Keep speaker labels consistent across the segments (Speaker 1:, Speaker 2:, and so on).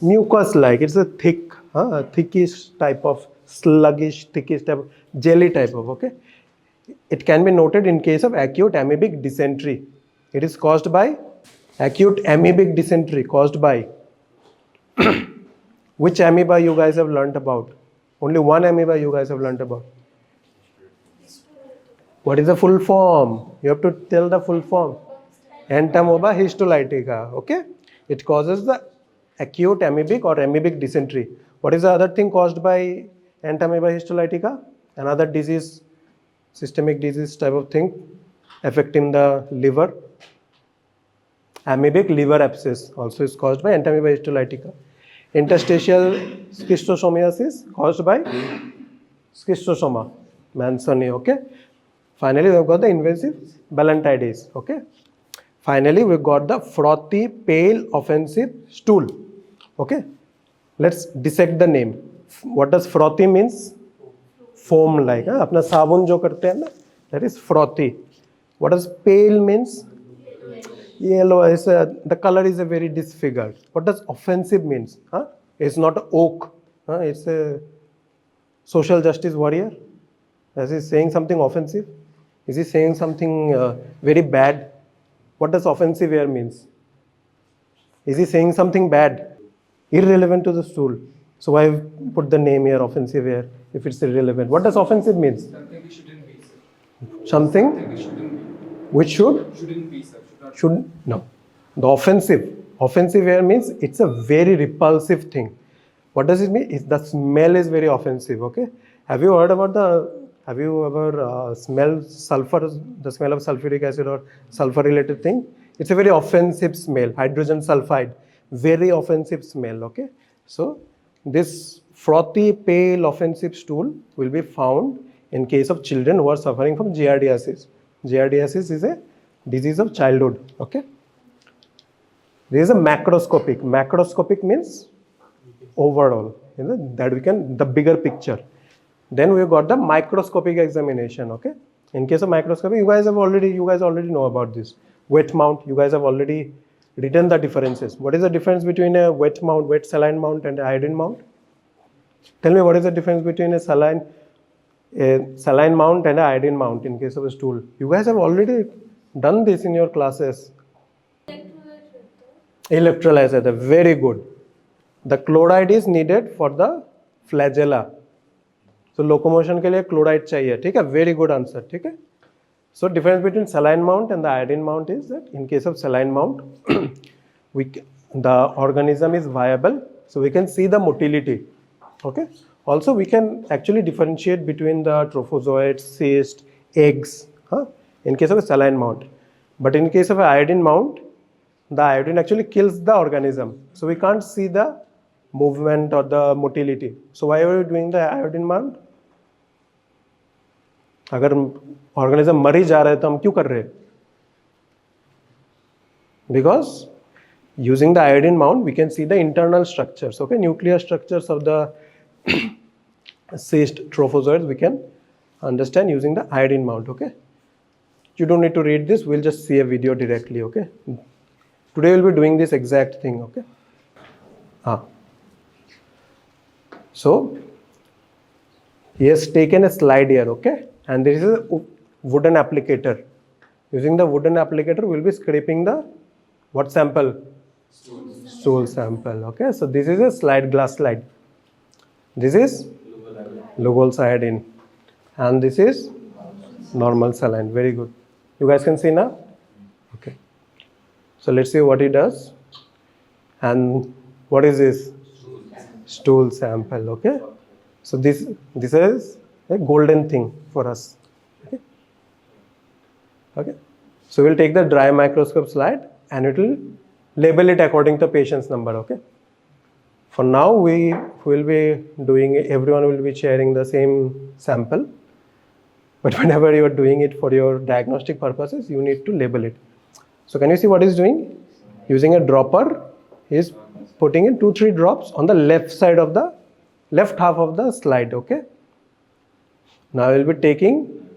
Speaker 1: Mucus-like. It's a thick, thickish type of sluggish, thickish type of jelly type of. Okay. It can be noted in case of acute amoebic dysentery. It is caused by acute amoebic dysentery caused by which amoeba you guys have learnt about? Only one amoeba you guys have learnt about. What is the full form? You have to tell the full form. Entamoeba histolytica. Okay. It causes the acute amoebic or amoebic dysentery. What is the other thing caused by Entamoeba histolytica? Another disease, systemic disease type of thing affecting the liver. Amoebic liver abscess also is caused by Entamoeba histolytica. Interstitial schistosomiasis caused by schistosoma mansoni. Okay. Finally, we've got the invasive Ballantides. Okay. Finally, we've got the frothy, pale, offensive stool. Okay. Let's dissect the name. What does frothy means? Foam like. Apna sabun jo karte hain na, that is frothy. What does pale means? Yellow. Is the color is a very disfigured. What does offensive means? It's not oak. It's a social justice warrior. Is he saying something offensive? Is he saying something very bad? What does offensive here means? Is he saying something bad? Irrelevant to the stool. So why put the name here, offensive here, if it's irrelevant? What does offensive means?
Speaker 2: Something which shouldn't be, sir.
Speaker 1: Something which
Speaker 2: shouldn't be, sir.
Speaker 1: Should no. The offensive here means it's a very repulsive thing. What does it mean? The smell is very offensive. Okay. Have you heard about have you ever smelled sulfur, the smell of sulfuric acid or sulfur related thing? It's a very offensive smell. Hydrogen sulfide, very offensive smell. Okay. So this frothy, pale, offensive stool will be found in case of children who are suffering from giardiasis. Giardiasis is a disease of childhood. Okay. There is a macroscopic. Macroscopic means overall. That we can, the bigger picture. Then we got the microscopic examination. Okay. In case of microscopy, you guys already know about this. Wet mount, you guys have already written the differences. What is the difference between a wet mount, wet saline mount and iodine mount? Tell me what is the difference between a saline mount and an iodine mount in case of a stool. You guys have already done this in your classes. Electrolyzer, very good. The chloride is needed for the flagella. So locomotion के लिए chloride चाहिए, ठीक है? Very good answer, ठीक है? So difference between saline mount and the iodine mount is that in case of saline mount, the organism is viable, so we can see the motility. Okay. Also, we can actually differentiate between the trophozoites, cysts, eggs. In case of a saline mount, but in case of an iodine mount, the iodine actually kills the organism, so we can't see the movement or the motility. So why are we doing the iodine mount? अगर organism मर ही जा रहा है तो हम क्यों कर रहे हैं? Because using the iodine mount, we can see the internal structures. Okay, nuclear structures of the cyst trophozoites we can understand using the iodine mount. Okay, you don't need to read this. We'll just see a video directly. Okay, today we'll be doing this exact thing. Okay. So he has taken a slide here. Okay, and this is a wooden applicator. Using the wooden applicator, we'll be scraping the what sample? Stool sample. Okay, so this is a slide, glass slide. This is Lugol's iodine, and this is normal saline. Very good. You guys can see now. Okay. So let's see what he does. And what is this? Stool sample. Okay. So this is a golden thing for us. Okay. Okay. So we'll take the dry microscope slide and it will label it according to patient's number. Okay. For now, we will be doing it, everyone will be sharing the same sample. But whenever you are doing it for your diagnostic purposes, you need to label it. So can you see what he's doing? Using a dropper, he's putting in 2-3 drops on the left side of the left half of the slide. Okay. Now we'll be taking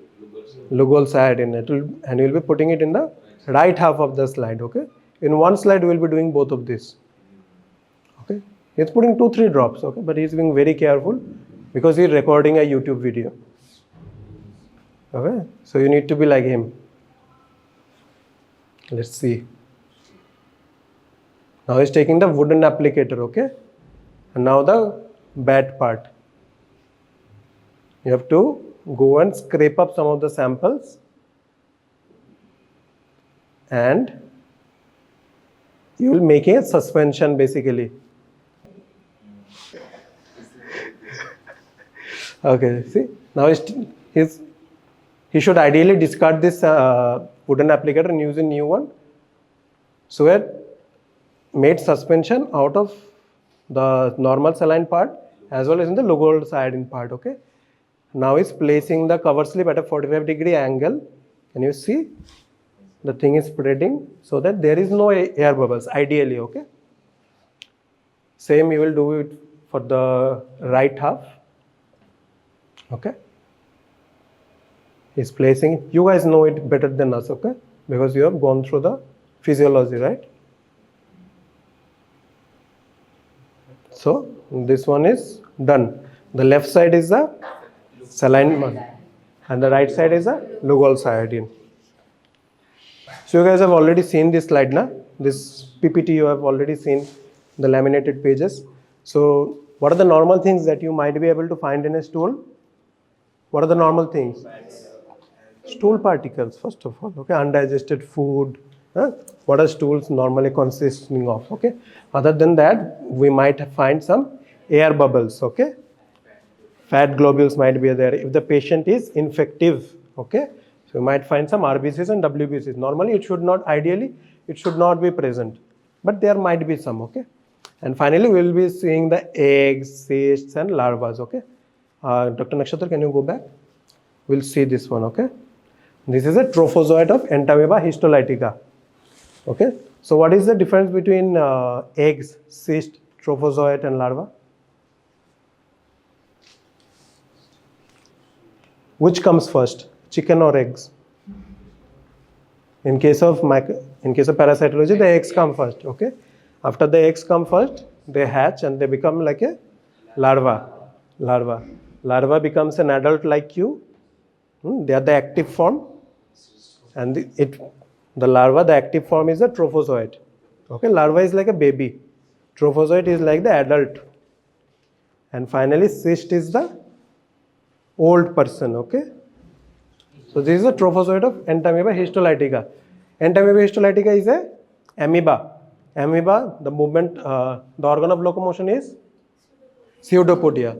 Speaker 1: Lugol's iodine and we'll be putting it in the right half of the slide. Okay. In one slide, we'll be doing both of this. Okay, he's putting 2-3 drops. Okay, but he's being very careful because he's recording a YouTube video. Okay, so you need to be like him. Let's see. Now he's taking the wooden applicator. Okay, and now the bad part. You have to go and scrape up some of the samples and you will make a suspension basically. Okay, see, now he should ideally discard this wooden applicator and use a new one. So we had made suspension out of the normal saline part as well as in the low gold iodine part. Okay, now he's placing the cover slip at a 45-degree angle. Can you see? The thing is spreading so that there is no air bubbles ideally. Okay, same you will do it for the right half. Okay, he's placing it. You guys know it better than us, okay, because you have gone through the physiology, right? So this one is done. The left side is the saline mount and the right side is the low gold iodine. So you guys have already seen this slide now. This PPT you have already seen the laminated pages. So what are the normal things that you might be able to find in a stool? What are the normal things? Stool particles, first of all. Okay, undigested food. What are stools normally consisting of? Okay. Other than that, we might find some air bubbles. Okay. Fat globules might be there. If the patient is infective, okay, so you might find some RBCs and WBCs. Normally, it should not. Ideally, it should not be present, but there might be some. Okay. And finally, we will be seeing the eggs, cysts, and larvae. Okay. Dr. Nakshatra, can you go back? We'll see this one. Okay. This is a trophozoite of Entamoeba histolytica. Okay. So what is the difference between eggs, cyst, trophozoite, and larva? Which comes first, chicken or eggs? In case of parasitology, the eggs come first. Okay. After the eggs come first, they hatch and they become like a larva. Larva becomes an adult like you. They are the active form, and the larva, the active form is a trophozoite. Okay, larva is like a baby. Trophozoite is like the adult. And finally, cyst is the old person. Okay. So this is a trophozoite of Entamoeba histolytica. Entamoeba histolytica is a amoeba. Amoeba, the movement, the organ of locomotion is pseudopodia.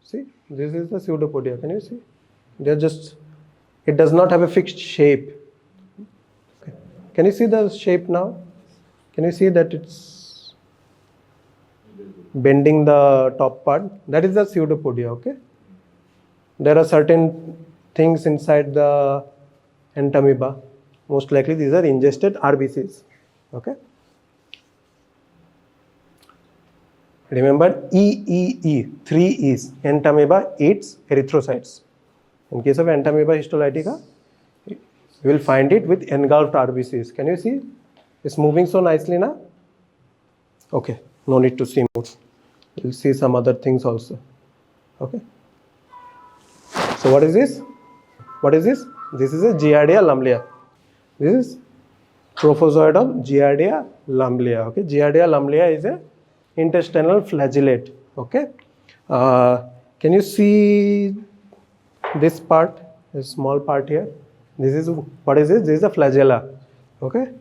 Speaker 1: See, this is the pseudopodia. Can you see? They're just, it does not have a fixed shape. Okay. Can you see the shape now? Can you see that it's bending the top part? That is the pseudopodia. Okay. There are certain things inside the entamoeba. Most likely these are ingested RBCs. Okay. Remember EEE, 3 E's. Entamoeba eats erythrocytes. In case of Entamoeba histolytica, you will find it with engulfed RBCs. Can you see? It's moving so nicely now. Okay, no need to see more. We'll see some other things also. Okay. So what is this? What is this? This is a Giardia lumlea. This is trophozoite of Giardia lumlea. Okay, Giardia lumlea is a intestinal flagellate. Okay. Can you see this part, this small part here? This is, what is this? This is a flagella. Okay.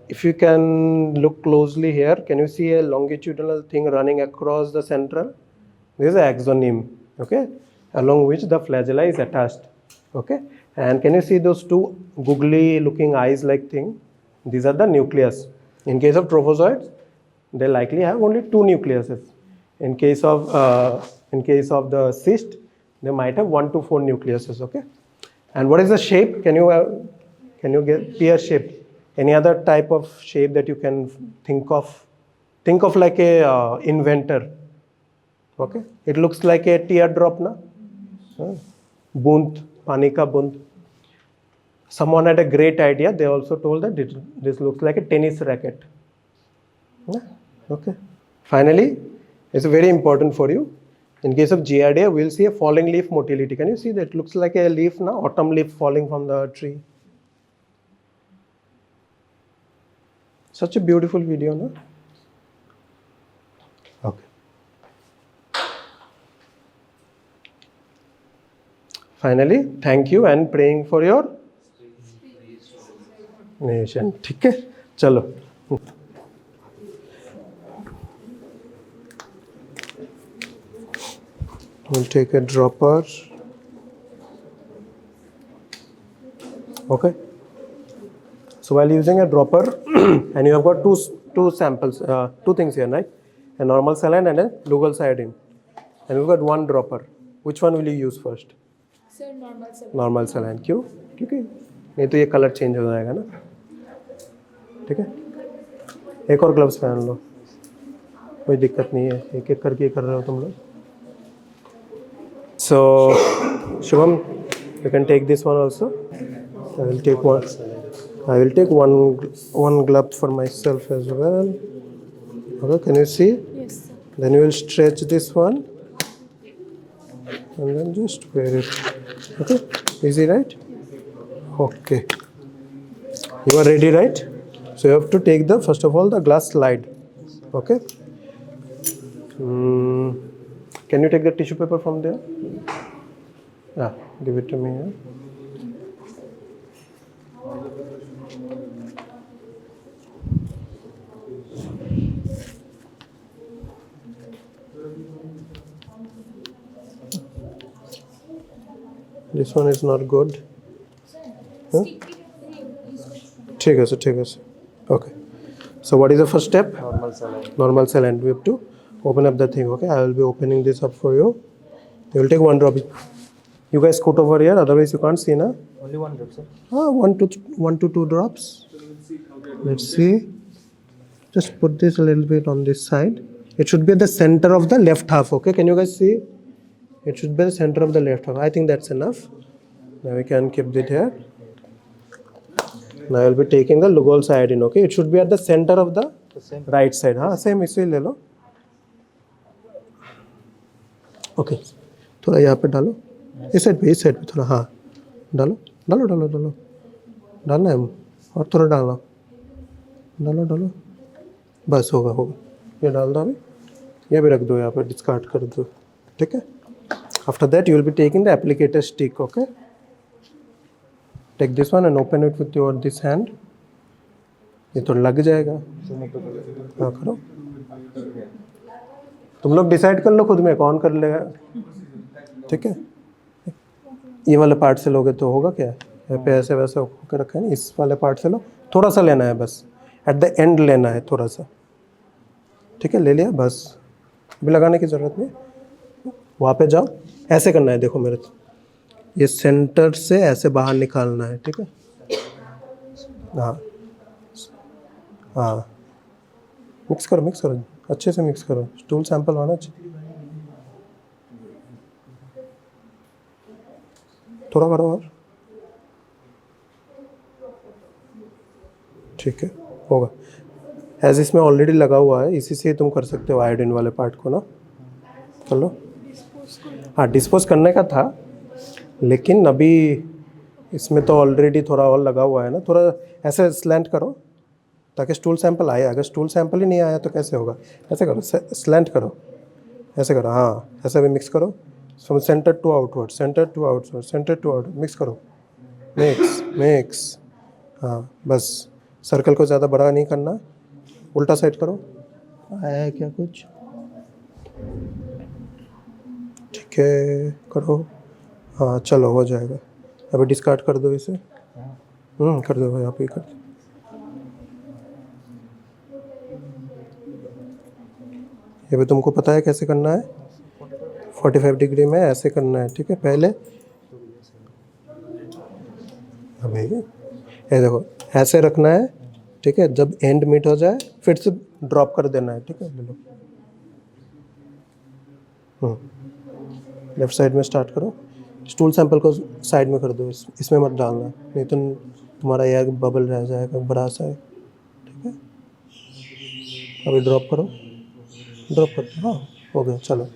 Speaker 1: If you can look closely here, can you see a longitudinal thing running across the central? This is an axoneme. Okay. Along which the flagella is attached. Okay. And can you see those two googly looking eyes like thing? These are the nucleus. In case of trophozoites, they likely have only 2 nucleuses. In case of the cyst, they might have 1 to 4 nucleuses. Okay. And what is the shape? Can you get pear shape? Any other type of shape that you can think of? Think of like a inventor. Okay. It looks like a teardrop, na? Bund, panika bund. Someone had a great idea. They also told that this looks like a tennis racket. Okay. Finally, it's very important for you. In case of Giardia, we'll see a falling leaf motility. Can you see that? Looks like a leaf now, autumn leaf falling from the tree. Such a beautiful video, no? Okay. Finally, thank you and praying for your nation. ठीक है, चलो. We'll take a dropper. Okay. So while using a dropper, and you have got two samples, two things here, right? A normal saline and a Lugol's iodine. And we've got one dropper. Which one will you use first?
Speaker 3: Sir, normal saline.
Speaker 1: Normal saline. क्यों? क्योंकि नहीं तो ये colour change हो जाएगा ना. ठीक है, एक और ग्लव्स पहन लो, कोई दिक्कत नहीं है, एक एक करके कर रहे हो तुम लोग. So Shubham, you can take this one also. I will take one glove for myself as well. Okay, can you see?
Speaker 3: Yes, sir.
Speaker 1: Then you will stretch this one and then just wear it. Okay, easy, right? Okay, you are ready, right? So you have to take the, first of all, the glass slide. Okay. Can you take the tissue paper from there? Yeah, give it to me here. This one is not good. Huh? ठीक है sir. Okay. So what is the first step? Normal saline. We have to open up the thing. Okay, I will be opening this up for you. You will take one drop. You guys scoot over here, otherwise you can't see, na?
Speaker 4: Only one drop, sir.
Speaker 1: One to two drops. Let's see. Just put this a little bit on this side. It should be at the center of the left half. Okay, can you guys see? It should be the center of the left half. I think that's enough. Now we can keep it here. Now I will be taking the Lugol's iodine. Okay, it should be at the center of the right side. हाँ, same इसे ले लो. Okay, थोड़ा यहाँ पे डालो. इस side पे थोड़ा, हाँ, डालो. डालना है और थोड़ा डालो. बस होगा. ये डाल दो अभी. ये भी रख दो यहाँ पे, डिस्कार्ड कर दो. ठीक है. After that, you will be taking the applicator stick. Okay. Take this one and open it with your this hand. ये तो लग जाएगा. हाँ, करो. तुम लोग डिसाइड कर लो खुद में कौन कर लेगा. ठीक है. ये वाले पार्ट से लोगे तो होगा क्या? यहाँ पे ऐसे वैसे होकर रखा है. इस वाले पार्ट से लो. थोड़ा सा लेना है बस. एट द एंड लेना है थोड़ा सा. ठीक है, ले लिया बस. अभी लगाने की ज़रूरत नहीं. वहाँ पे जाओ. ऐसे करना है, देखो मेरे. ये सेंटर से ऐसे बाहर निकालना है. ठीक है. हाँ, मिक्स करो अच्छे से मिक्स करो. स्टूल सैंपल आना चाहिए. थोड़ा करो और. ठीक है, होगा. एज इसमें ऑलरेडी लगा हुआ है, इसी से तुम कर सकते हो आयोडीन वाले पार्ट को ना. कर लो. हाँ, डिस्पोज करने का था, लेकिन अभी इसमें तो ऑलरेडी थोड़ा और लगा हुआ है ना. थोड़ा ऐसे स्लैंट करो ताकि स्टूल सैंपल आए. अगर स्टूल सैंपल ही नहीं आया तो कैसे होगा? ऐसे करो, स्लैंट करो, ऐसे करो. हाँ, ऐसे भी मिक्स करो. From centre to outward, mix करो. मिक्स. हाँ, बस. सर्कल को ज़्यादा बड़ा नहीं करना. उल्टा साइड करो. आया है क्या कुछ? ठीक है, करो. हाँ, चलो हो जाएगा. अभी डिस्कार्ड कर दो इसे. कर दो, यहाँ पे कर दो. ये भी तुमको पता है कैसे करना है. 45 डिग्री में ऐसे करना है. ठीक है. पहले अभी ये देखो, ऐसे रखना है. ठीक है. जब एंड मीट हो जाए फिर से ड्रॉप कर देना है. ठीक है, ले लो. लेफ्ट साइड में स्टार्ट करो. स्टूल सैंपल को साइड में कर दो. इसमें मत डालना, नहीं तो तुम्हारा एयर बबल रह जाएगा बड़ा सा. ठीक है. अभी ड्रॉप करो, ड्रॉप करो, हाँ हो गया, चलो।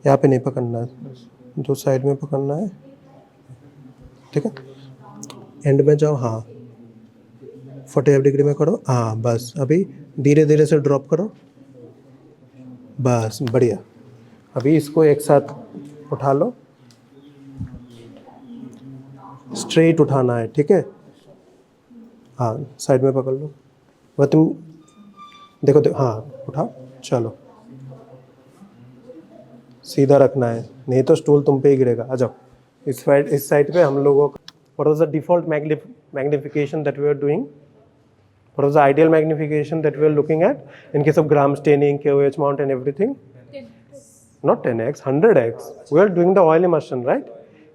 Speaker 1: यहाँ पे नहीं पकड़ना है, जो साइड में पकड़ना है, ठीक है। एंड में जाओ, हाँ 45 डिग्री में करो, हाँ बस। अभी धीरे धीरे से ड्रॉप करो, बस बढ़िया। अभी इसको एक साथ उठा लो, स्ट्रेट उठाना है, ठीक है। हाँ साइड में पकड़ लो, वह तुम देखो, हाँ उठाओ, चलो सीधा रखना है, नहीं तो स्टूल तुम पे ही गिरेगा। आ जाओ इस साइड पे। हम लोगों का what was the default magnification that we were doing? What was the ideal magnification that we were looking at in case of gram staining, KOH mount and everything?
Speaker 3: 10x.
Speaker 1: Not 10x, 100x. We are doing the oil immersion, right?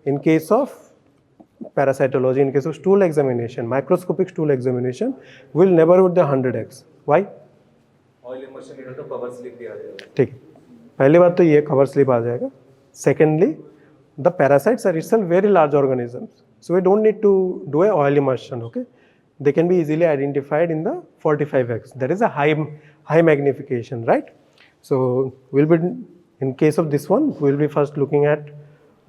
Speaker 1: In case of parasitology, in case of stool examination, microscopic stool examination, we will never do the 100x. Why?
Speaker 2: Oil immersion इधर तो cover slip भी आ जाएगा।
Speaker 1: ठीक है, पहली बात तो ये कवर स्लिप आ जाएगा। Secondly, the parasites are itself very large organisms, so we don't need to do a oil immersion, okay? They can be easily identified in the 45x. That is a high magnification, right? So we'll be, in case of this one, we'll be first looking at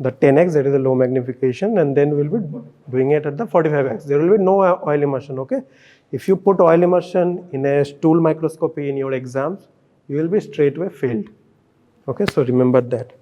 Speaker 1: the 10x, that is a low magnification, and then we'll be doing it at the 45x. There will be no oil immersion, okay? If you put oil immersion in a stool microscopy in your exams, you will be straightaway failed. Okay, so remember that.